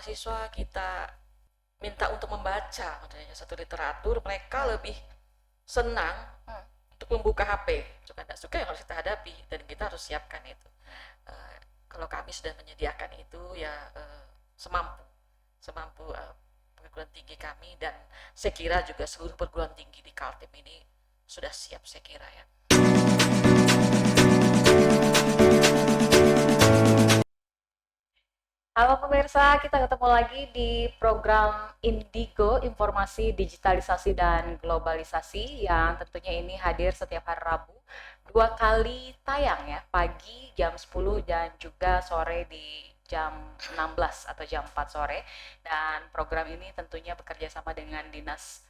mahasiswa kita minta untuk membaca maksudnya satu literatur, mereka lebih senang untuk membuka HP. Suka tidak suka yang harus kita hadapi dan kita harus siapkan itu. Kalau kami sudah menyediakan itu ya semampu perguruan tinggi kami, dan saya kira juga seluruh perguruan tinggi di Kaltim ini sudah siap, saya kira ya. Halo pemirsa, kita ketemu lagi di program Indigo, Informasi Digitalisasi dan Globalisasi, yang tentunya ini hadir setiap hari Rabu, 2 kali tayang ya, pagi jam 10 dan juga sore di jam 16 atau jam 4 sore. Dan program ini tentunya bekerja sama dengan Dinas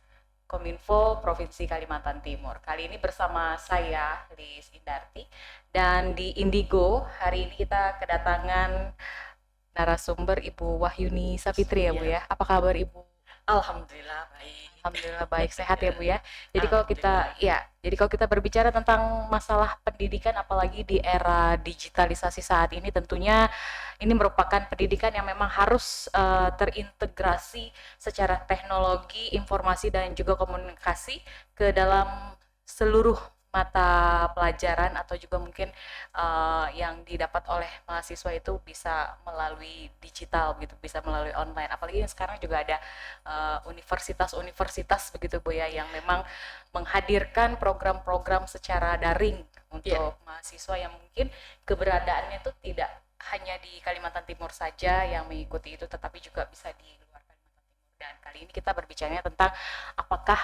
Kominfo Provinsi Kalimantan Timur. Kali ini bersama saya, Liz Indarti, dan di Indigo hari ini kita kedatangan narasumber Ibu Wahyuni Safitri ya Bu ya. Apa kabar Ibu? Alhamdulillah baik. Alhamdulillah baik, sehat ya Bu ya. Jadi kalau kita berbicara tentang masalah pendidikan, apalagi di era digitalisasi saat ini, tentunya ini merupakan pendidikan yang memang harus terintegrasi secara teknologi, informasi dan juga komunikasi ke dalam seluruh mata pelajaran, atau juga mungkin yang didapat oleh mahasiswa itu bisa melalui digital gitu, bisa melalui online. Apalagi sekarang juga ada universitas-universitas begitu Bu ya, yang memang menghadirkan program-program secara daring untuk mahasiswa yang mungkin keberadaannya itu tidak hanya di Kalimantan Timur saja yang mengikuti itu, tetapi juga bisa di luar Kalimantan Timur. Dan kali ini kita berbicaranya tentang apakah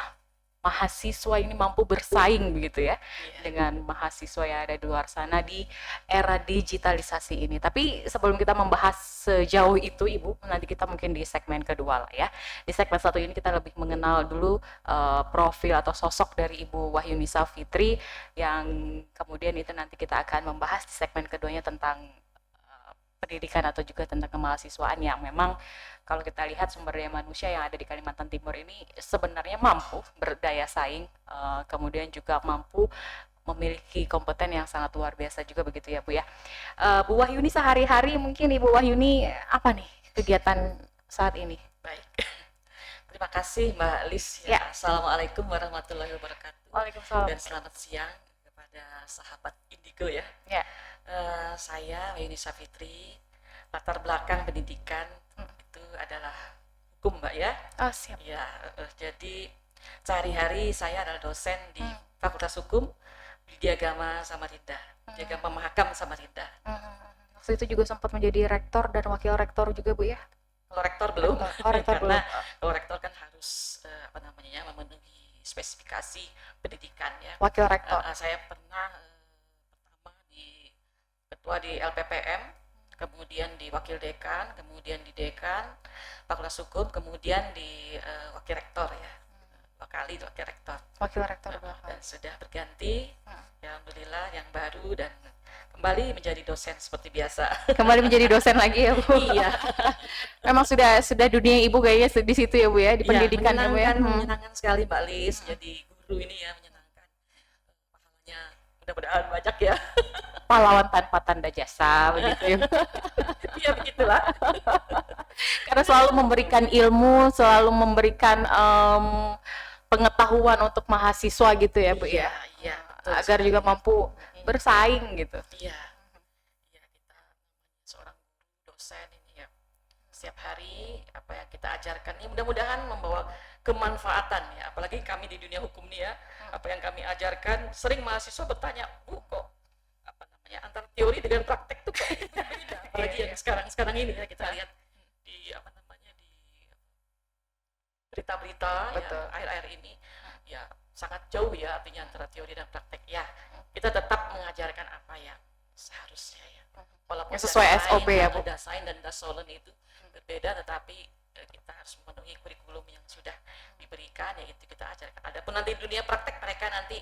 mahasiswa ini mampu bersaing begitu ya dengan mahasiswa yang ada di luar sana di era digitalisasi ini. Tapi sebelum kita membahas sejauh itu Ibu, nanti kita mungkin di segmen kedua lah ya. Di segmen satu ini kita lebih mengenal dulu profil atau sosok dari Ibu Wahyuni Safitri, yang kemudian itu nanti kita akan membahas di segmen keduanya tentang pendidikan atau juga tentang kemahasiswaan, yang memang kalau kita lihat sumber daya manusia yang ada di Kalimantan Timur ini sebenarnya mampu berdaya saing, kemudian juga mampu memiliki kompeten yang sangat luar biasa juga begitu ya Bu ya. Bu Wahyuni sehari-hari, mungkin Ibu Wahyuni apa nih kegiatan saat ini? Baik. Terima kasih Mbak Lis ya. Assalamualaikum warahmatullahi wabarakatuh. Waalaikumsalam. Dan selamat siang kepada sahabat Indigo ya. Saya Wahyuni Safitri, latar belakang pendidikan itu adalah hukum Mbak ya. Oh siap. Ya, jadi sehari-hari saya adalah dosen di Fakultas Hukum di Agama Samarinda, di Agama Mahakam Samarinda. Waktu itu juga sempat menjadi rektor dan wakil rektor juga Bu ya? Kalau rektor belum, rektor karena belum. kalau rektor kan harus memenuhi spesifikasi pendidikan ya. Wakil rektor. Saya pernah pertama di ketua di LPPM, kemudian di wakil dekan, kemudian di dekan Fakultas Hukum, kemudian di wakil rektor ya. 2 kali wakil rektor. Wakil rektor Dan sudah berganti, ya alhamdulillah yang baru, dan kembali menjadi dosen seperti biasa. Kembali menjadi dosen lagi ya Bu. Iya. Memang sudah dunia Ibu kayaknya di situ ya Bu ya, di pendidikan ya Bu ya. Menyenangkan sekali Mbak Lis, jadi guru ini ya menyenangkan. Pahalanya mudah-mudahan banyak ya. Pahlawan tanpa tanda jasa begitu ya. Iya begitulah. Karena selalu memberikan ilmu, selalu memberikan pengetahuan untuk mahasiswa gitu ya Bu ya. Iya, agar juga mampu bersaing gitu. Iya. Iya, kita seorang dosen ini ya, setiap hari apa yang kita ajarkan ini mudah-mudahan membawa kemanfaatan ya, apalagi kami di dunia hukum nih ya. Apa yang kami ajarkan, sering mahasiswa bertanya, Bu kok antara teori dengan praktek tuh kok beda, apalagi yang sekarang ini ya, kita lihat di di berita-berita ya, akhir-akhir ini ya sangat jauh ya artinya antara teori dan praktek ya. Kita tetap mengajarkan apa yang seharusnya ya, walaupun sesuai SOP ya Bu. Dasain dan Dasolen itu berbeda, tetapi kita harus memenuhi kurikulum yang sudah diberikan, yaitu kita ajarkan. Adapun nanti dunia praktek mereka nanti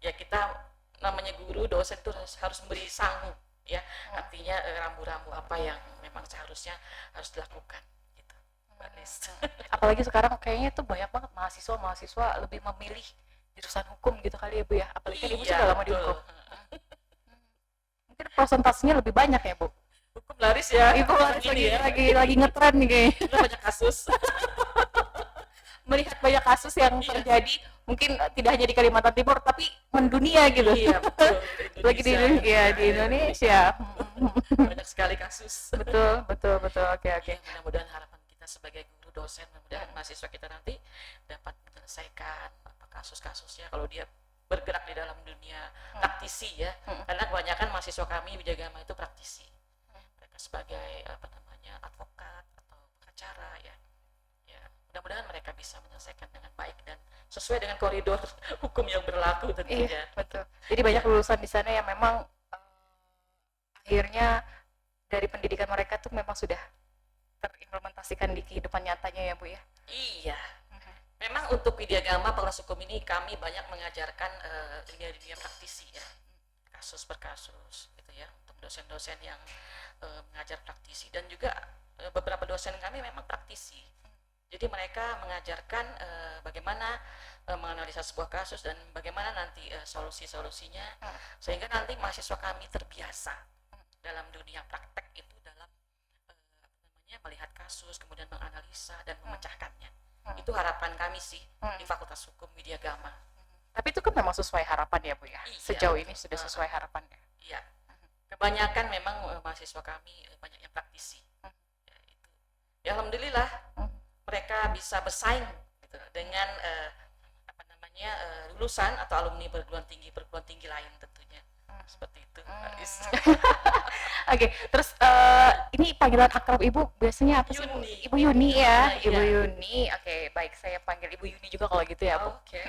ya, kita namanya guru dosen itu harus memberi sangu ya, artinya rambu-rambu apa yang memang seharusnya harus dilakukan gitu. Apalagi sekarang kayaknya tuh banyak banget mahasiswa lebih memilih jurusan hukum gitu kali ya Bu ya, apalagi kan Ibu sudah lama di hukum. Mungkin persentasenya lebih banyak ya Bu. Hukum laris ya. Ibu laris Ini ya. lagi ngetren nih kayaknya. Kita banyak kasus. Melihat banyak kasus yang Iya. terjadi mungkin tidak hanya di Kalimantan Timur tapi mendunia gitu. Iya, betul. Lagi di Indonesia, di Indonesia. Banyak sekali kasus. Betul, betul, betul. Oke, oke. Ya, mudah-mudahan harapan kita sebagai guru dosen, mudah-mudahan mahasiswa kita nanti dapat menyelesaikan apa kasus-kasusnya kalau dia bergerak di dalam dunia praktisi ya. Karena kebanyakan mahasiswa kami Wijagama itu praktisi. Mereka sebagai apa namanya advokat atau pengacara ya. Ya, mudah-mudahan mereka bisa menyelesaikan dengan baik dan sesuai dengan koridor hukum yang berlaku tentunya. Iya, betul. Jadi banyak lulusan di sana yang memang akhirnya dari pendidikan mereka tuh memang sudah terimplementasikan di kehidupan nyatanya ya Bu ya. Iya. Memang untuk Widyagama Fakultas Hukum ini kami banyak mengajarkan dunia-dunia praktisi ya, kasus per kasus gitu ya, untuk dosen-dosen yang mengajar praktisi dan juga beberapa dosen kami memang praktisi. Jadi mereka mengajarkan bagaimana menganalisa sebuah kasus dan bagaimana nanti solusi-solusinya sehingga nanti mahasiswa kami terbiasa dalam dunia praktek itu dalam melihat kasus kemudian menganalisa dan memecahkannya. Itu harapan kami sih di Fakultas Hukum Widyagama. Tapi itu kan memang sesuai harapan ya Bu ya. Iya. Sejauh ini sudah sesuai harapannya. Iya. Kebanyakan memang mahasiswa kami banyak yang praktisi. Ya, itu. Ya, alhamdulillah mereka bisa bersaing gitu, dengan apa namanya lulusan atau alumni perguruan tinggi lain tentunya. Seperti itu. Oke, terus ini panggilan akrab Ibu biasanya apa sih? Bu? Yuni. Ibu Yuni ya, Iya. Ibu Yuni. Oke, baik saya panggil Ibu Yuni juga kalau gitu ya, Bu. Oke.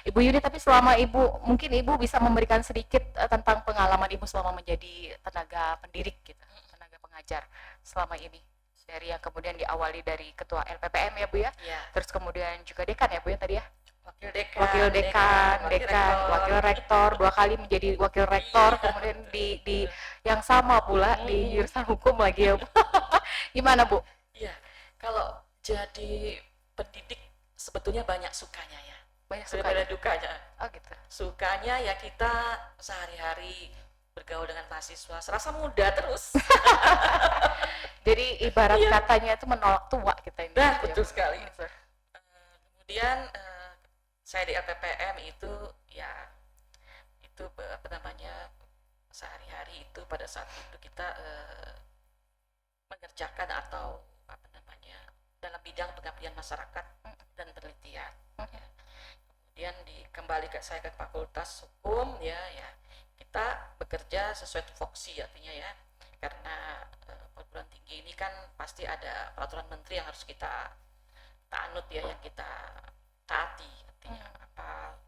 Ibu Yuni, tapi selama Ibu mungkin Ibu bisa memberikan sedikit tentang pengalaman Ibu selama menjadi tenaga pendidik gitu, tenaga pengajar selama ini. Dari yang kemudian diawali dari ketua LPPM ya Bu ya. Iya. Terus kemudian juga dekan ya Bu ya tadi ya. Wakil dekan, Wakil rektor, 2 kali menjadi wakil rektor, kemudian di yang sama pula di jurusan hukum lagi ya Bu. Gimana Bu? Iya, kalau jadi pendidik sebetulnya banyak sukanya ya. Banyak Daripada suka. dukanya. Oh gitu. Sukanya ya kita sehari-hari bergaul dengan mahasiswa, serasa muda terus. Jadi ibarat Iya. katanya itu menolak tua kita ini. Nah, gitu ya, betul Bu. sekali. Betul. Kemudian saya di LPPM itu ya itu apa namanya sehari-hari itu pada saat itu kita mengerjakan atau apa namanya dalam bidang pengabdian masyarakat dan penelitian. Ya. Kemudian kembali ke saya ke Fakultas Hukum ya kita bekerja sesuai tupoksi artinya ya karena perguruan tinggi ini kan pasti ada peraturan menteri yang harus kita taanut ya yang kita taati artinya apa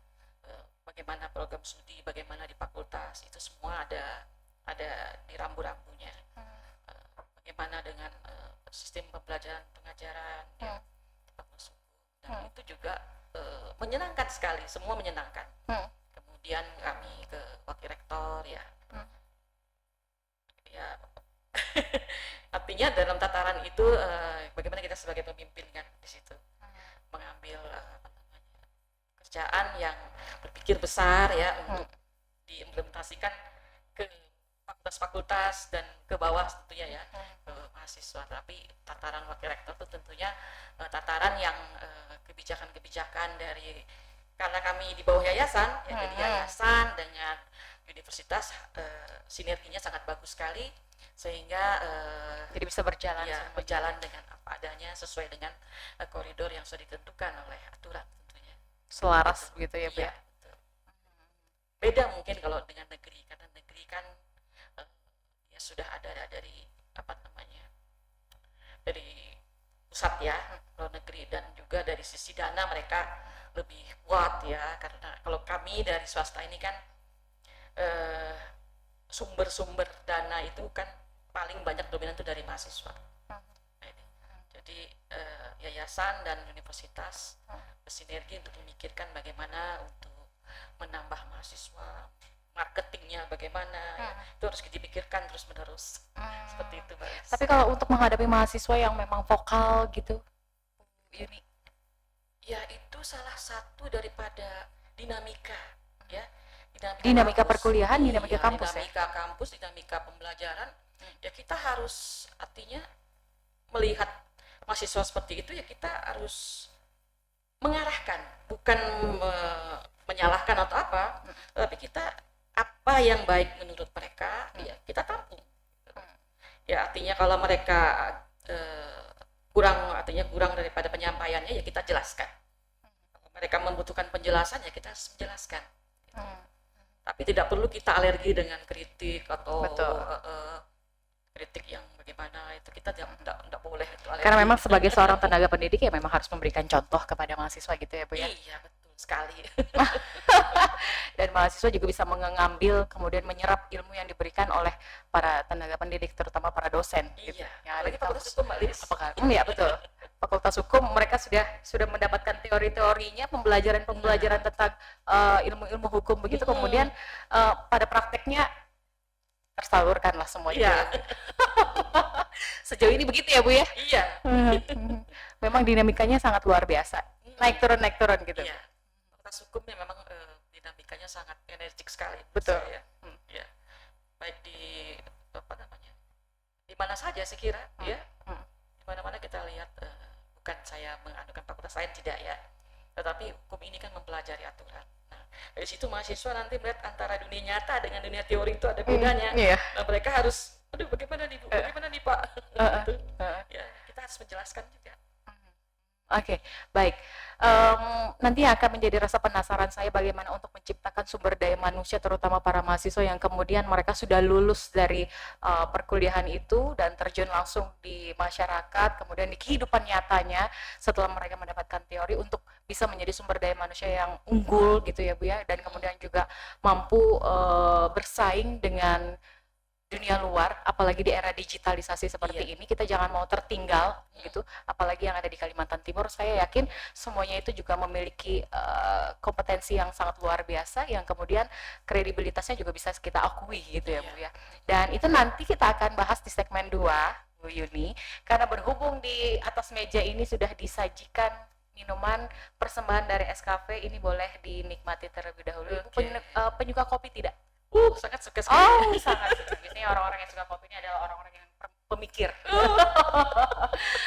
bagaimana program studi bagaimana di fakultas itu semua ada di rambu-rambunya bagaimana dengan sistem pembelajaran pengajaran ya, di fakultas hukum dan itu juga menyenangkan sekali semua menyenangkan kemudian kami ke wakil rektor ya ya artinya dalam tataran itu bagaimana kita sebagai pemimpin kan di situ mengambil apa namanya kerjaan yang berpikir besar ya untuk diimplementasikan ke fakultas-fakultas dan ke bawah tentunya ya ke mahasiswa tapi tataran wakil rektor itu tentunya tataran yang kebijakan-kebijakan dari karena kami di bawah yayasan ya jadi yayasan dengan universitas sinerginya sangat bagus sekali sehingga Jadi bisa berjalan ya, semuanya. berjalan dengan apa adanya sesuai dengan koridor yang sudah ditentukan oleh aturan tentunya. Selaras begitu ya Bu Iya, ya. betul. Beda mungkin kalau dengan negeri karena negeri kan ya sudah ada dari apa namanya dari pusat ya kalau negeri dan juga dari sisi dana mereka lebih kuat ya karena kalau kami dari swasta ini kan sumber-sumber dana itu kan paling banyak dominan itu dari mahasiswa. Jadi yayasan dan universitas bersinergi untuk memikirkan bagaimana untuk menambah mahasiswa, marketingnya bagaimana, ya, itu harus dipikirkan terus menerus. Seperti itu, Mbak. Tapi kalau untuk menghadapi mahasiswa yang memang vokal gitu, Yuni, ya itu salah satu daripada dinamika, ya. Dinamika kampus. perkuliahan, dinamika Iya, kampus ya? dinamika kampus, dinamika pembelajaran Ya kita harus artinya melihat mahasiswa seperti itu, ya kita harus mengarahkan, bukan menyalahkan atau apa, tapi kita apa yang baik menurut mereka, ya kita tampung. Ya artinya kalau mereka kurang daripada penyampaiannya, ya kita jelaskan. Kalau mereka membutuhkan penjelasan, ya kita harus menjelaskan. Tapi tidak perlu kita alergi dengan kritik atau kritik yang bagaimana, itu kita tidak boleh itu alergi. Karena memang sebagai seorang tenaga pendidik ya memang harus memberikan contoh kepada mahasiswa gitu ya Bu ya. Iya betul sekali. Dan mahasiswa juga bisa mengambil kemudian menyerap ilmu yang diberikan oleh para tenaga pendidik, terutama para dosen gitu. Iya. Yang ada di Apalagi fakultas kampus. hukum, Mbak Lis. Apakah? Ya betul. Fakultas hukum mereka sudah mendapatkan teori-teorinya, pembelajaran tentang ilmu-ilmu hukum begitu, kemudian pada prakteknya tersalurkan lah semuanya. Iya. Sejauh ini begitu ya Bu ya. Iya. Memang dinamikanya sangat luar biasa. Naik turun gitu. Iya. Fakultas hukumnya memang dinamikanya sangat energik sekali. Betul. Saya. Ya. Baik di apa namanya? Di mana saja saya kira, ya. Di mana-mana kita lihat, bukan saya menganukan fakultas lain, tidak ya. Tetapi hukum ini kan mempelajari aturan. Nah, dari situ mahasiswa nanti melihat antara dunia nyata dengan dunia teori itu ada bedanya. Iya. Nah, mereka harus, aduh bagaimana nih Bu, bagaimana nih Pak? Gitu. Ya, kita harus menjelaskan juga. Oke, baik. Nanti akan menjadi rasa penasaran saya bagaimana untuk menciptakan sumber daya manusia, terutama para mahasiswa yang kemudian mereka sudah lulus dari perkuliahan itu dan terjun langsung di masyarakat, kemudian di kehidupan nyatanya setelah mereka mendapatkan teori untuk bisa menjadi sumber daya manusia yang unggul gitu ya Bu ya, dan kemudian juga mampu bersaing dengan dunia luar, apalagi di era digitalisasi seperti ini, kita jangan mau tertinggal gitu, apalagi yang ada di Kalimantan Timur. Saya yakin semuanya itu juga memiliki kompetensi yang sangat luar biasa, yang kemudian kredibilitasnya juga bisa kita akui gitu ya Bu ya. Dan itu nanti kita akan bahas di segmen 2 Bu Yuni, karena berhubung di atas meja ini sudah disajikan minuman persembahan dari SKF, ini boleh dinikmati terlebih dahulu. Ibu penyuka kopi tidak? Sangat suka sekali. Sangat suka. Biasanya orang-orang yang suka kopi ini adalah orang-orang yang pemikir.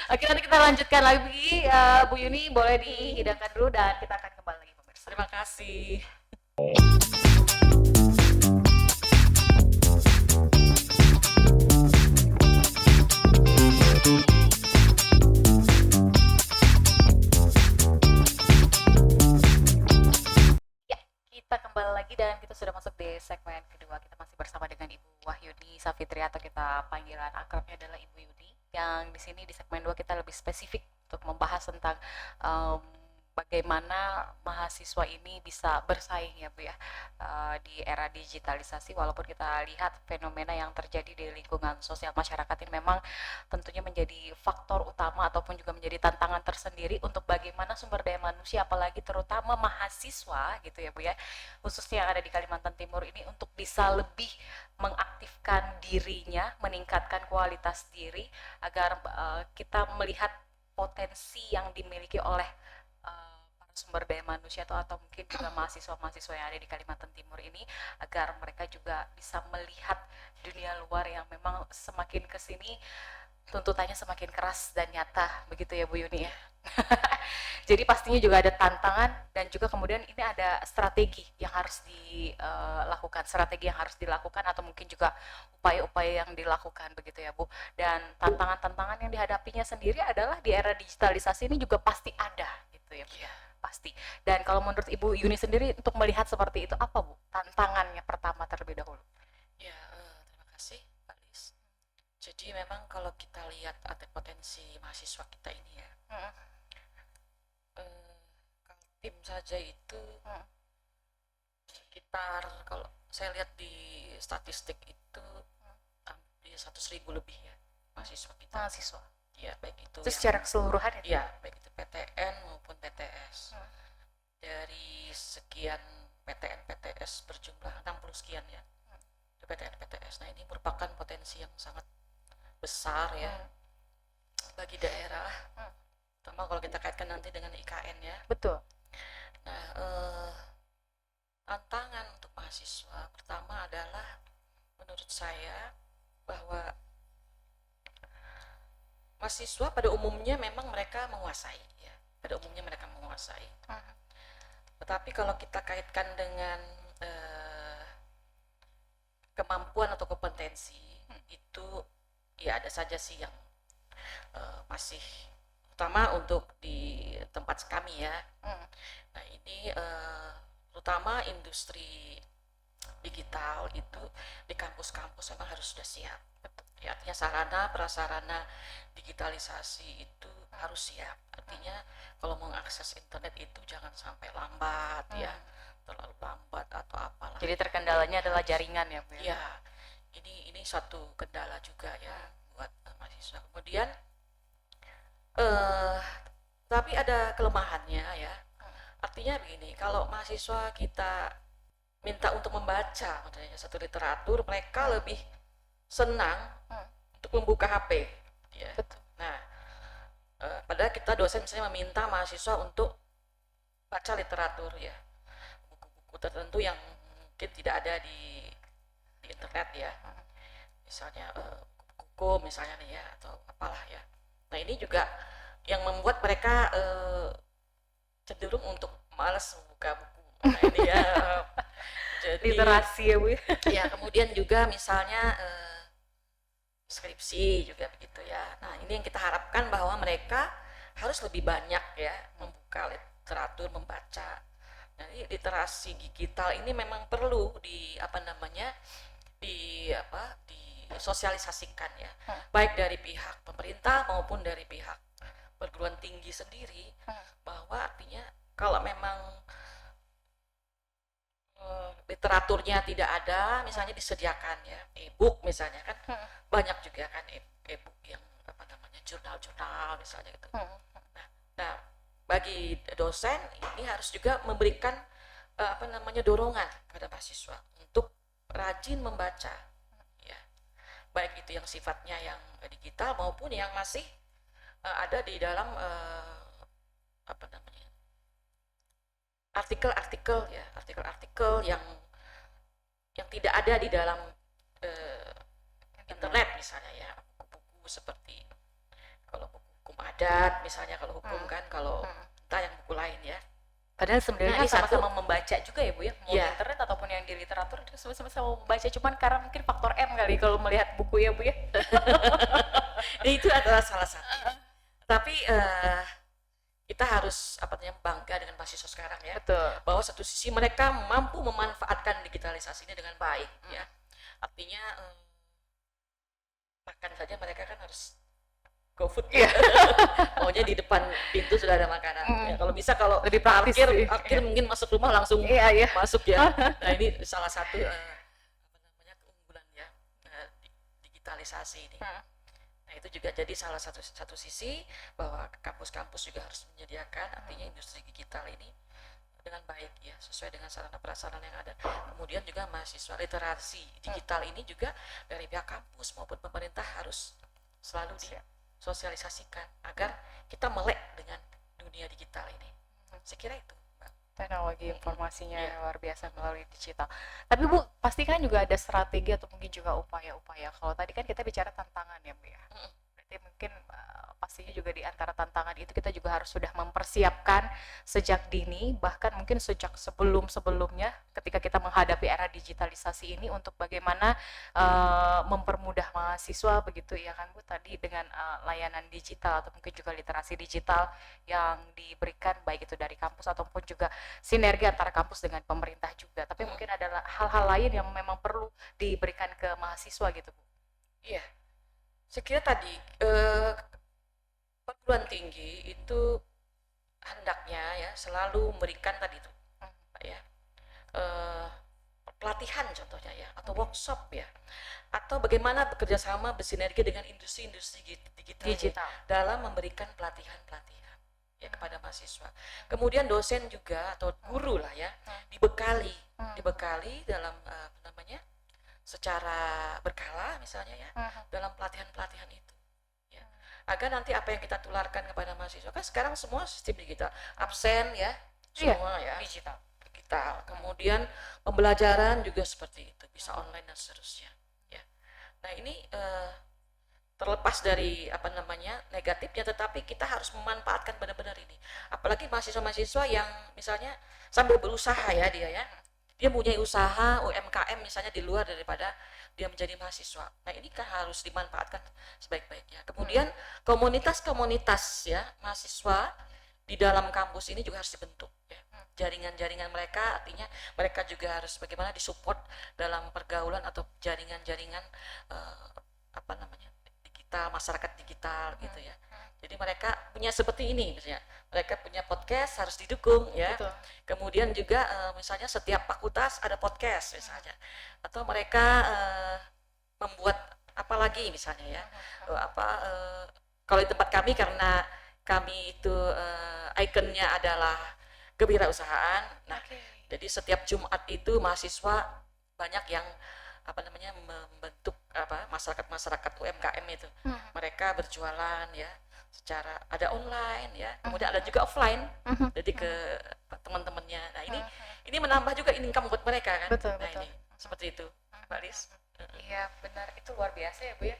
Oke, nanti kita lanjutkan lagi. Bu Yuni boleh dihidangkan dulu dan kita akan kembali lagi pemirsa. Terima kasih. Kita kembali lagi dan kita sudah masuk di segmen kedua. Kita masih bersama dengan Ibu Wahyuni Safitri, atau kita panggilan akrabnya adalah Ibu Yuni. Yang di sini di segmen 2 kita lebih spesifik untuk membahas tentang bagaimana mahasiswa ini bisa bersaing ya Bu ya, di era digitalisasi. Walaupun kita lihat fenomena yang terjadi di lingkungan sosial masyarakat ini memang tentunya menjadi faktor utama ataupun juga menjadi tantangan tersendiri untuk bagaimana sumber daya manusia, apalagi terutama mahasiswa gitu ya Bu ya, khususnya yang ada di Kalimantan Timur ini, untuk bisa lebih mengaktifkan dirinya, meningkatkan kualitas diri agar kita melihat potensi yang dimiliki oleh para sumber daya manusia atau mungkin juga mahasiswa-mahasiswa yang ada di Kalimantan Timur ini, agar mereka juga bisa melihat dunia luar yang memang semakin kesini tuntutannya semakin keras dan nyata begitu ya Bu Yuni ya. Jadi pastinya juga ada tantangan dan juga kemudian ini ada strategi yang harus dilakukan atau mungkin juga upaya-upaya yang dilakukan begitu ya Bu. Dan tantangan-tantangan yang dihadapinya sendiri adalah di era digitalisasi ini juga pasti ada gitu ya Bu ya. Pasti. Dan kalau menurut Ibu Yuni sendiri untuk melihat seperti itu, apa Bu tantangannya pertama terlebih dahulu? Ya, terima kasih Pak Lis. Jadi memang kalau kita lihat ada potensi mahasiswa kita ini ya, Kaltim saja itu sekitar, kalau saya lihat di statistik itu hampir 100.000 lebih ya mahasiswa kita. Mahasiswa. Ya, baik itu. Itu secara keseluruhan ya? Ya, baik itu PTN maupun PTS. Dari sekian PTN PTS berjumlah 60 sekian ya. PTN PTS. Nah, ini merupakan potensi yang sangat besar ya bagi daerah. Terutama kalau kita kaitkan nanti dengan IKN ya. Betul. Nah, tantangan untuk mahasiswa pertama adalah menurut saya bahwa mahasiswa pada umumnya memang mereka menguasai ya, pada umumnya mereka menguasai. Tetapi kalau kita kaitkan dengan kemampuan atau kompetensi itu ya ada saja sih yang masih terutama untuk di tempat kami ya. Nah ini terutama industri digital itu di kampus-kampus memang harus sudah siap. Ya, artinya sarana prasarana digitalisasi itu harus siap. Artinya kalau mau akses internet itu jangan sampai lambat ya, terlalu lambat atau apalah. Jadi terkendalanya adalah jaringan ya, Bu? Ya, ini satu kendala juga ya buat mahasiswa. Kemudian tapi ada kelemahannya ya. Artinya begini, kalau mahasiswa kita minta untuk membaca satu literatur, mereka lebih senang untuk membuka HP ya. Betul. Nah, padahal kita dosen misalnya meminta mahasiswa untuk baca literatur ya, buku-buku tertentu yang mungkin tidak ada di internet ya, misalnya buku misalnya nih ya, atau apalah ya. Nah ini juga yang membuat mereka cenderung untuk malas membuka buku. Nah ini ya jadi Literasi ya, Bu? ya. Kemudian juga misalnya skripsi juga begitu ya. Nah ini yang kita harapkan bahwa mereka harus lebih banyak ya membuka literatur, membaca. Nah ini literasi digital ini memang perlu disosialisasikan ya, baik dari pihak pemerintah maupun dari pihak perguruan tinggi sendiri, bahwa artinya kalau memang literaturnya tidak ada, misalnya disediakan ya e-book misalnya kan, banyak juga kan e-book yang jurnal-jurnal misalnya gitu. Nah bagi dosen ini harus juga memberikan dorongan pada mahasiswa untuk rajin membaca ya, baik itu yang sifatnya yang digital maupun yang masih ada di dalam artikel-artikel ya, artikel-artikel yang tidak ada di dalam internet misalnya ya, buku-buku seperti kalau buku hukum adat misalnya, kalau hukum kan, kalau entah yang buku lain ya. Padahal sebenarnya Nah, sama-sama membaca juga ya, Bu ya, mau Ya. di internet ataupun yang di literatur itu sama-sama membaca, cuman karena mungkin faktor M kali kalau melihat buku ya, Bu ya. Itu adalah salah satu. Tapi kita harus bangga dengan mahasiswa sekarang ya. Betul. Bahwa satu sisi mereka mampu memanfaatkan digitalisasi ini dengan baik ya. Artinya makan saja mereka kan harus GoFood ya. Maunya di depan pintu sudah ada makanan. Ya, kalau bisa kalau lebih praktis sih. parkir mungkin masuk rumah langsung Iya. masuk ya. Nah ini salah satu keunggulan ya digitalisasi ini. Nah itu juga jadi salah satu sisi bahwa kampus-kampus juga harus menyediakan artinya industri digital ini dengan baik ya, sesuai dengan sarana prasarana yang ada. Kemudian juga mahasiswa literasi digital ini juga dari pihak kampus maupun pemerintah harus selalu disosialisasikan agar kita melek dengan dunia digital ini. Saya kira itu, Mbak. Teknologi informasinya Iya. luar biasa melalui digital. Tapi Bu, pastikan juga ada strategi atau mungkin juga upaya-upaya. Kalau tadi kan kita bicara tantangan ya, Bu ya. Berarti mungkin pastinya juga di antara tantangan itu kita juga harus sudah mempersiapkan sejak dini, bahkan mungkin sejak sebelum-sebelumnya ketika kita menghadapi era digitalisasi ini untuk bagaimana mempermudah mahasiswa begitu ya kan Bu, tadi dengan layanan digital atau mungkin juga literasi digital yang diberikan baik itu dari kampus ataupun juga sinergi antara kampus dengan pemerintah juga. Tapi mungkin ada hal-hal lain yang memang perlu diberikan ke mahasiswa gitu, Bu. Iya. Saya kira tadi perguruan tinggi itu hendaknya ya selalu memberikan tadi itu Pak ya, pelatihan contohnya ya, atau workshop ya, atau bagaimana bekerja sama bersinergi dengan industri-industri digital dalam memberikan pelatihan-pelatihan ya kepada mahasiswa. Kemudian dosen juga atau guru lah ya dibekali dalam secara berkala misalnya ya dalam pelatihan-pelatihan itu ya, agar nanti apa yang kita tularkan kepada mahasiswa, kan sekarang semua sistem digital, absen ya semua ya digital. Kemudian pembelajaran juga seperti itu, bisa online dan seterusnya ya. Nah ini terlepas dari apa namanya negatifnya, tetapi kita harus memanfaatkan benar-benar ini. Apalagi mahasiswa-mahasiswa yang misalnya sambil berusaha ya dia punya usaha UMKM misalnya di luar daripada dia menjadi mahasiswa. Nah ini kan harus dimanfaatkan sebaik-baiknya. Kemudian komunitas-komunitas ya mahasiswa di dalam kampus ini juga harus dibentuk ya. Jaringan-jaringan mereka, artinya mereka juga harus bagaimana disupport dalam pergaulan atau jaringan-jaringan apa namanya digital, masyarakat digital gitu ya. Jadi mereka punya seperti ini misalnya, mereka punya podcast harus didukung ya. Betul. Kemudian juga misalnya setiap fakultas ada podcast misalnya, atau mereka membuat apa lagi misalnya ya, kalau di tempat kami karena kami itu ikonnya adalah kewirausahaan. Nah, jadi setiap Jumat itu mahasiswa banyak yang apa namanya membentuk apa masyarakat UMKM itu. Mereka berjualan ya secara ada online ya, kemudian ada juga offline. Jadi ke teman-temannya. Nah, ini menambah juga income buat mereka kan. Betul, Nah, betul. ini seperti itu, Mbak Lis. Iya, benar, itu luar biasa ya Bu ya.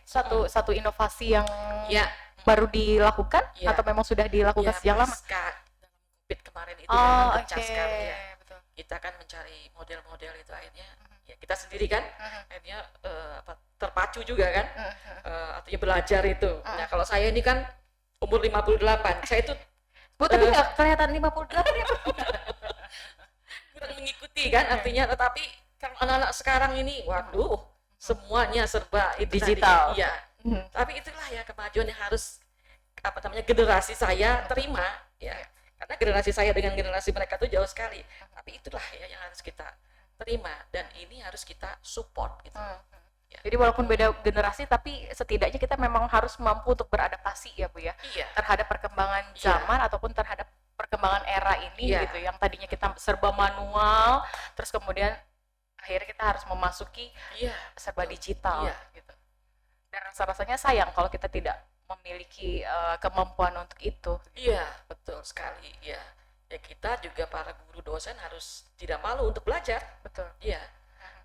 Satu inovasi yang Ya, baru dilakukan Ya. atau memang sudah dilakukan ya sejak lama? pasca dalam COVID kemarin itu Oh, memang oke. pecah sekali ya. Betul. Kita kan mencari model-model itu akhirnya ya kita sendiri kan akhirnya terpacu juga kan artinya belajar itu. Nah kalau saya ini kan umur 58, saya itu Bu, tapi nggak kelihatan 58 ya Bu? kurang mengikuti kan artinya, tetapi kalau anak-anak sekarang ini waduh semuanya serba itu Digital. tadi. Iya. Tapi itulah ya kemajuan yang harus apa namanya generasi saya terima ya. Karena generasi saya dengan generasi mereka itu jauh sekali. Tapi itulah ya yang harus kita terima dan ini harus kita support gitu. Ya. Jadi walaupun beda generasi tapi setidaknya kita memang harus mampu untuk beradaptasi ya Bu ya. Iya. Terhadap perkembangan Iya. zaman ataupun terhadap perkembangan era ini Iya. gitu. Yang tadinya kita serba manual, terus kemudian akhirnya kita harus memasuki Iya. serba Betul. digital Iya. gitu. Dan rasa-rasanya sayang kalau kita tidak memiliki kemampuan untuk itu. Iya, betul sekali. Ya. Ya kita juga para guru dosen harus tidak malu untuk belajar. Betul. Iya.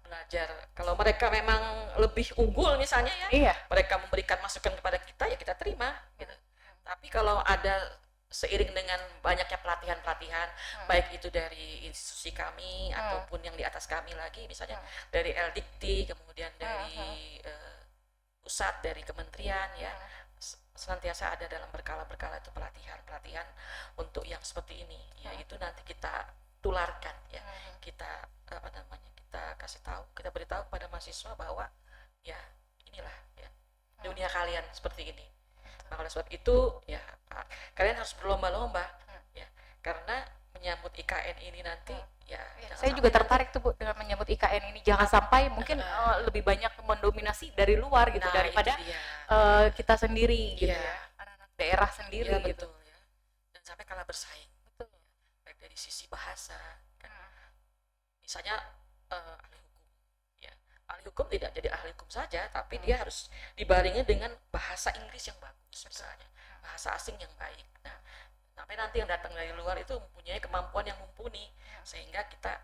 Belajar. Kalau mereka memang lebih unggul misalnya ya, Iya. mereka memberikan masukan kepada kita ya kita terima gitu. Tapi kalau ada seiring dengan banyaknya pelatihan-pelatihan baik itu dari institusi kami ataupun yang di atas kami lagi misalnya dari LDikti kemudian dari pusat dari kementerian ya senantiasa ada dalam berkala-berkala itu pelatihan-pelatihan untuk yang seperti ini ya itu nanti kita tularkan ya kita apa namanya kita kasih tahu kita beritahu kepada mahasiswa bahwa ya inilah ya dunia kalian seperti ini. Nah, oleh sebab itu ya kalian harus berlomba-lomba ya karena menyambut IKN ini nanti ya jangan Saya sampai juga nanti- tertarik tuh Bu dengan menyambut IKN ini, jangan sampai mungkin lebih banyak mendominasi dari luar gitu Nah, daripada itu dia. kita sendiri gitu Iya. ya, anak-anak daerah sendiri Iya, gitu. betul ya. Dan sampai kalah bersaing. Betul. Baik dari sisi bahasa kan. Misalnya ahli hukum ya. Ahli hukum tidak jadi ahli hukum saja tapi dia harus dibarengi dengan bahasa Inggris yang bagus misalnya. Bahasa asing yang baik. Nah, sampai nanti yang datang dari luar itu mempunyai kemampuan yang mumpuni sehingga kita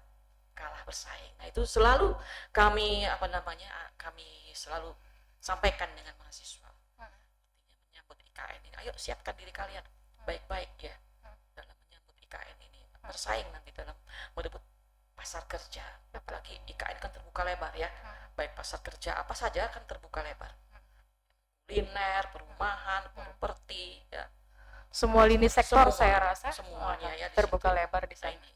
kalah bersaing. Nah, itu selalu kami apa namanya? Kami selalu sampaikan dengan mahasiswa. Artinya menyambut IKN ini. Ayo siapkan diri kalian baik-baik ya dalam menyambut IKN ini. Bersaing nanti dalam merebut pasar kerja. Apalagi IKN kan terbuka lebar ya. Baik pasar kerja apa saja kan terbuka lebar. Kuliner, perumahan, properti ya. Semua lini sektor Semua, saya rasa semuanya ya di terbuka situ. lebar di Nah, sana.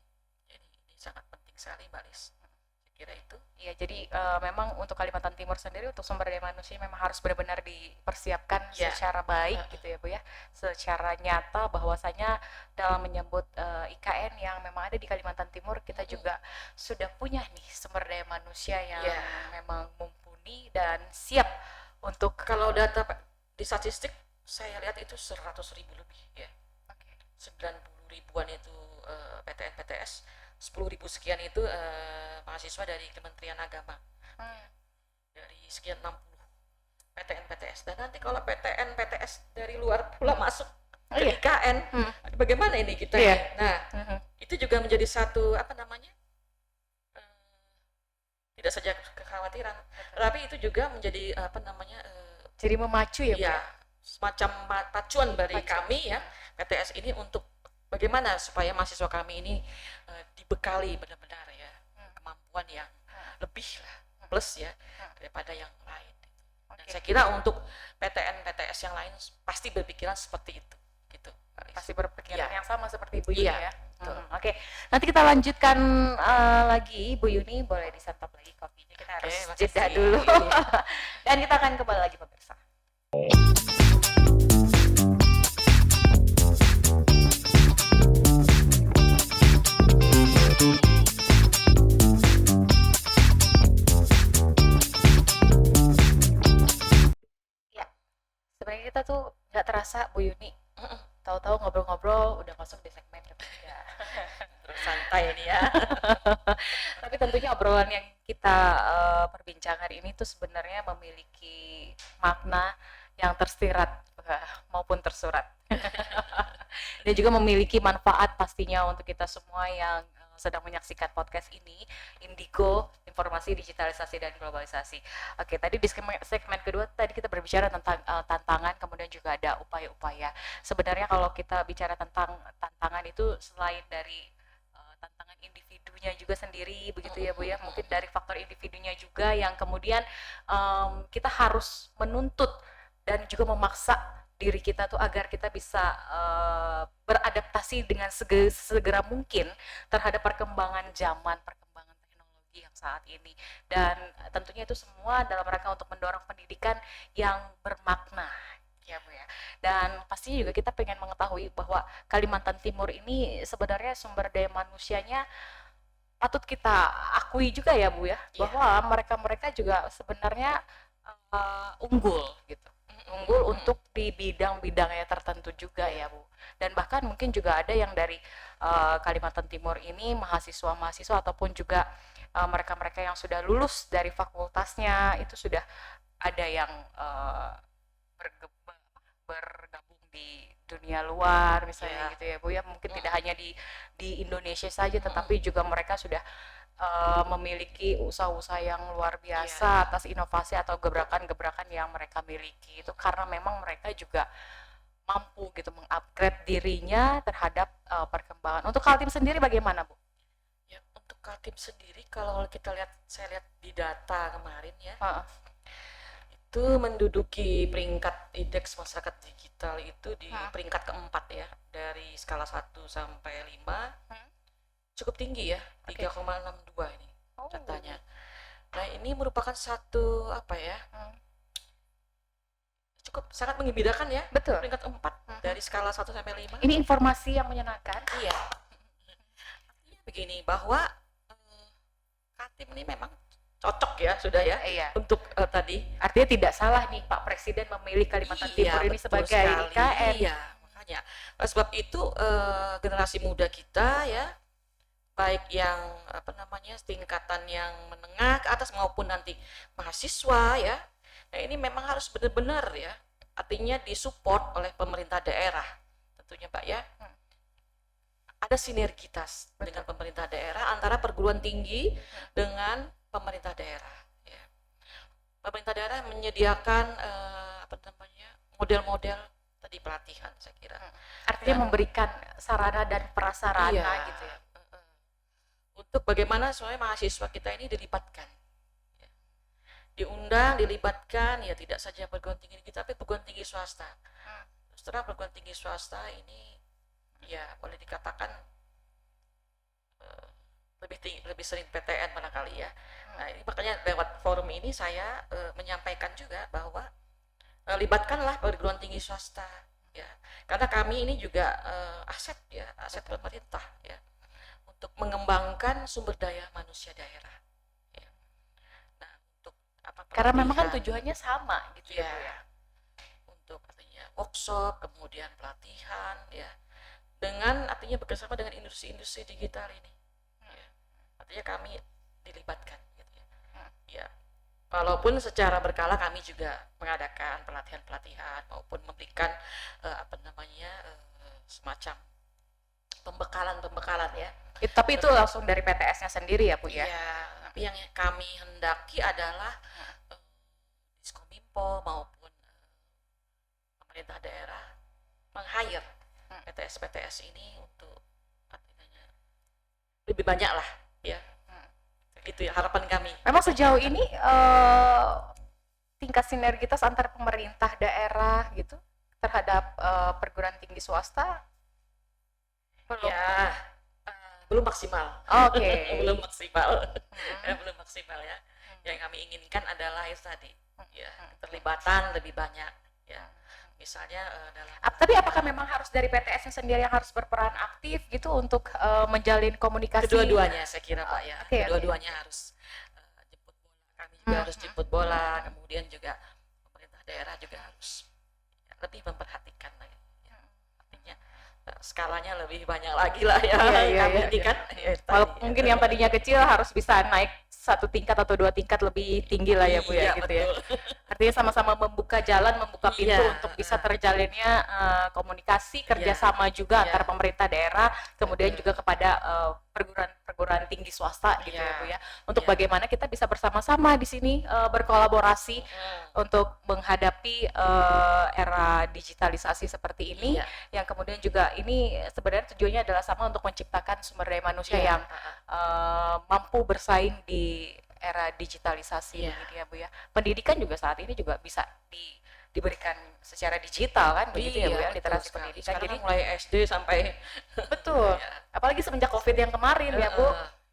jadi ini sangat penting sekali Mbak Lis. Saya kira itu. Iya, jadi memang untuk Kalimantan Timur sendiri untuk sumber daya manusia memang harus benar-benar dipersiapkan Ya. secara baik gitu ya Bu ya, secara nyata bahwasanya dalam menyambut IKN yang memang ada di Kalimantan Timur kita juga sudah punya nih sumber daya manusia yang Ya. memang mumpuni dan siap untuk Kalau data di statistik saya lihat itu 100.000 lebih ya. 90 ribuan itu PTN PTS, 10.000 sekian itu mahasiswa dari Kementerian Agama. Dari sekian 60 PTN PTS. Dan nanti kalau PTN PTS dari luar pula masuk ke Iya. IKN, bagaimana ini kita? Iya. Nah, itu juga menjadi satu apa namanya? Tidak saja kekhawatiran, tapi itu juga menjadi apa namanya? Jadi memacu ya Bu ya ya? semacam pacuan dari Pacuan. kami ya PTS ini untuk bagaimana supaya mahasiswa kami ini dibekali benar-benar ya kemampuan yang lebih lah plus ya daripada yang lain. Dan saya kira untuk PTN PTS yang lain pasti berpikiran seperti itu gitu. Pasti berpikiran Iya. yang sama seperti Bu Yuni Iya, ya. betul. Oke, nanti kita lanjutkan lagi Bu Yuni, boleh disantap lagi kopinya. Kita harus makasih. jeda dulu. Dan kita akan kembali lagi pemirsa. Ya, sebenarnya kita tuh nggak terasa Bu Yuni, tahu-tahu ngobrol-ngobrol udah masuk di segmen ketiga. Terus santai ini ya. Tapi tentunya obrolan yang kita perbincangan ini tuh sebenarnya memiliki makna yang tersirat maupun tersurat. Dan juga memiliki manfaat pastinya untuk kita semua yang sedang menyaksikan podcast ini, Indigo, Informasi Digitalisasi dan Globalisasi. Oke, tadi di segmen kedua tadi kita berbicara tentang tantangan, kemudian juga ada upaya-upaya. Sebenarnya kalau kita bicara tentang tantangan itu selain dari tantangan individunya juga sendiri begitu ya Bu ya, mungkin dari faktor individunya juga yang kemudian kita harus menuntut dan juga memaksa diri kita tuh agar kita bisa beradaptasi dengan segera mungkin terhadap perkembangan zaman, perkembangan teknologi yang saat ini, dan tentunya itu semua dalam rangka untuk mendorong pendidikan yang bermakna ya Bu ya. Dan pastinya juga kita pengen mengetahui bahwa Kalimantan Timur ini sebenarnya sumber daya manusianya patut kita akui juga ya Bu ya, bahwa mereka-mereka juga sebenarnya unggul gitu, unggul untuk di bidang-bidangnya tertentu juga ya Bu. Dan bahkan mungkin juga ada yang dari Kalimantan Timur ini mahasiswa-mahasiswa ataupun juga mereka-mereka yang sudah lulus dari fakultasnya itu sudah ada yang bergabung di dunia luar misalnya gitu ya Bu ya, mungkin tidak hanya di Indonesia saja tetapi juga mereka sudah memiliki usaha-usaha yang luar biasa atas inovasi atau gebrakan-gebrakan yang mereka miliki itu karena memang mereka juga mampu gitu mengupgrade dirinya terhadap perkembangan. Untuk Kaltim sendiri bagaimana Bu? Ya, untuk Kaltim sendiri kalau kita lihat, saya lihat di data kemarin ya, itu menduduki peringkat indeks masyarakat digital itu di peringkat keempat ya, dari skala 1 sampai 5 cukup tinggi ya, 3,62 ini datanya. Nah ini merupakan satu apa ya, cukup sangat menggembirakan ya. Betul. Peringkat 4 dari skala 1 sampai 5. Ini informasi yang menyenangkan. Iya. Begini bahwa Kaltim ini memang cocok ya sudah ya untuk tadi. Artinya tidak salah nih Pak Presiden memilih Kalimantan Timur ini sebagai IKN. Iya, makanya sebab itu generasi muda kita ya, baik yang tingkatan yang menengah ke atas maupun nanti mahasiswa ya. Nah ini memang harus benar-benar ya, artinya disupport oleh pemerintah daerah tentunya Pak ya. Ada sinergitas dengan pemerintah daerah antara perguruan tinggi dengan pemerintah daerah. Ya. Pemerintah daerah menyediakan model-model tadi pelatihan saya kira. Artinya memberikan sarana dan prasarana gitu ya. Untuk bagaimana supaya mahasiswa kita ini dilibatkan, ya. Diundang, dilibatkan, ya tidak saja perguruan tinggi kita, tapi perguruan tinggi swasta. Setelah perguruan tinggi swasta ini, ya boleh dikatakan lebih sering PTN barangkali ya. Nah ini makanya lewat forum ini saya menyampaikan juga bahwa libatkanlah perguruan tinggi swasta, ya. Karena kami ini juga aset ya, aset pemerintah ya. Untuk mengembangkan sumber daya manusia daerah. Ya. Nah, untuk karena memang kan tujuannya sama gitu ya, ya. Untuk artinya workshop, kemudian pelatihan, ya, dengan artinya bekerjasama dengan industri-industri digital ini. Ya. Artinya kami dilibatkan, gitu ya. Ya. Walaupun secara berkala kami juga mengadakan pelatihan-pelatihan maupun memberikan semacam pembekalan ya. Tapi itu langsung dari PTS-nya sendiri ya Bu ya? Iya, tapi yang kami hendaki adalah Diskominfo maupun pemerintah daerah meng-hire PTS-PTS ini untuk artinya lebih banyak lah ya. Itu ya harapan kami. Memang sejauh ini tingkat sinergitas antar pemerintah daerah gitu terhadap perguruan tinggi swasta belum. Ya, belum maksimal. Oke. belum maksimal. Belum maksimal ya. Yang kami inginkan adalah itu tadi, ya, keterlibatan lebih banyak ya. Misalnya dalam Tapi apakah memang harus dari PTS sendiri yang harus berperan aktif gitu untuk menjalin komunikasi? kedua-duanya saya kira Pak ya. Oke, Kedua-duanya harus jemput bola. Kami juga harus jemput bola, kemudian juga pemerintah daerah juga harus ya, lebih memperhatikan lagi. Ya. Artinya skalanya lebih banyak lagi lah ya. Kami ini kan ya, mungkin yang tadinya kecil harus bisa naik 1 tingkat atau 2 tingkat lebih tinggi lah ya Bu ya, gitu ya. Artinya sama-sama membuka jalan, membuka pintu untuk bisa terjalinnya komunikasi, kerjasama juga antara pemerintah daerah, kemudian juga kepada perguruan tinggi swasta gitu ya Bu ya. Untuk bagaimana kita bisa bersama-sama di sini berkolaborasi untuk menghadapi era digitalisasi seperti ini, yang kemudian juga ini sebenarnya tujuannya adalah sama untuk menciptakan sumber daya manusia yang mampu bersaing di era digitalisasi begitu ya Bu ya. Pendidikan juga saat ini juga bisa diberikan secara digital kan begitu ya Bu ya, literasi pendidikan. Jadi mulai SD sampai betul. Apalagi semenjak Covid yang kemarin ya Bu,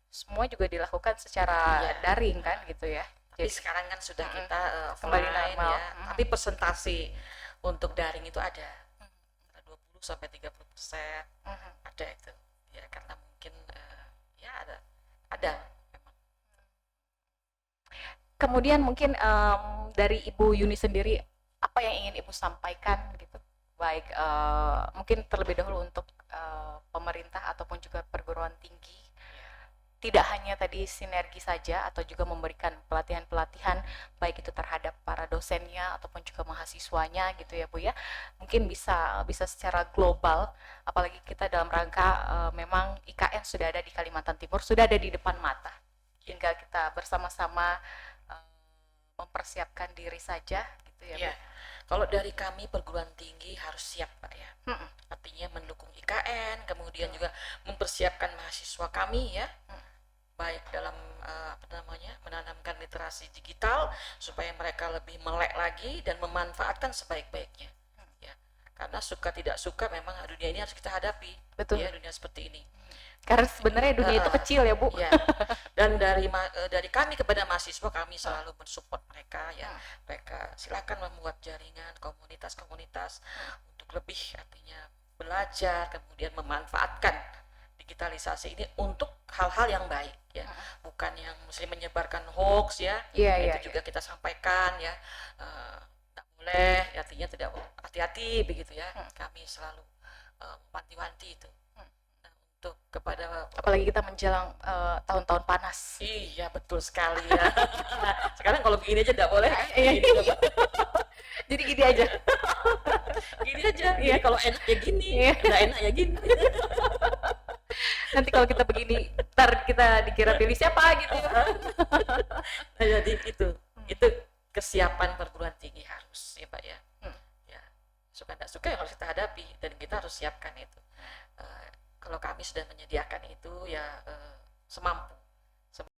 semua juga dilakukan secara daring kan gitu ya. Jadi sekarang kan sudah kita kembali online normal. Ya. Tapi persentase untuk daring itu ada 20 sampai 30% ada itu. Ya karena mungkin ya ada. Kemudian mungkin dari Ibu Yuni sendiri, apa yang ingin Ibu sampaikan gitu? Baik, mungkin terlebih dahulu untuk pemerintah ataupun juga perguruan tinggi. Tidak hanya tadi sinergi saja atau juga memberikan pelatihan-pelatihan baik itu terhadap para dosennya ataupun juga mahasiswanya gitu ya Bu ya. Mungkin bisa secara global, apalagi kita dalam rangka memang IKN sudah ada di Kalimantan Timur, sudah ada di depan mata. Tinggal kita bersama-sama mempersiapkan diri saja gitu ya Bu. Kalau dari kami perguruan tinggi harus siap Pak ya. Artinya mendukung IKN, kemudian juga mempersiapkan mahasiswa kami ya. Baik dalam menanamkan literasi digital supaya mereka lebih melek lagi dan memanfaatkan sebaik-baiknya. Ya. Karena suka tidak suka memang dunia ini harus kita hadapi. Betul. Ya, dunia seperti ini. Karena sebenarnya dunia itu kecil ya Bu. Ya. Dan dari kami kepada mahasiswa kami selalu mensupport mereka ya. Mereka silakan membuat jaringan komunitas-komunitas untuk lebih artinya belajar kemudian memanfaatkan digitalisasi ini untuk hal-hal yang baik ya. Bukan yang mesti menyebarkan hoax ya. Itu juga kita sampaikan ya. Tidak boleh artinya tidak hati-hati begitu ya. Kami selalu wanti-wanti itu. Untuk kepada apalagi kita menjelang tahun-tahun panas. Iya betul sekali ya. Nah, sekarang kalau begini aja tidak boleh. Jadi gini aja. Gini aja. Iya kalau enak ya gini, nggak enak ya gini. Nanti kalau kita begini, ntar kita dikira pilih siapa gitu. Nah, jadi itu kesiapan perguruan tinggi harus ya Pak ya. Ya suka tidak suka yang harus kita hadapi dan kita harus siapkan itu. Kalau kami sudah menyediakan itu ya semampu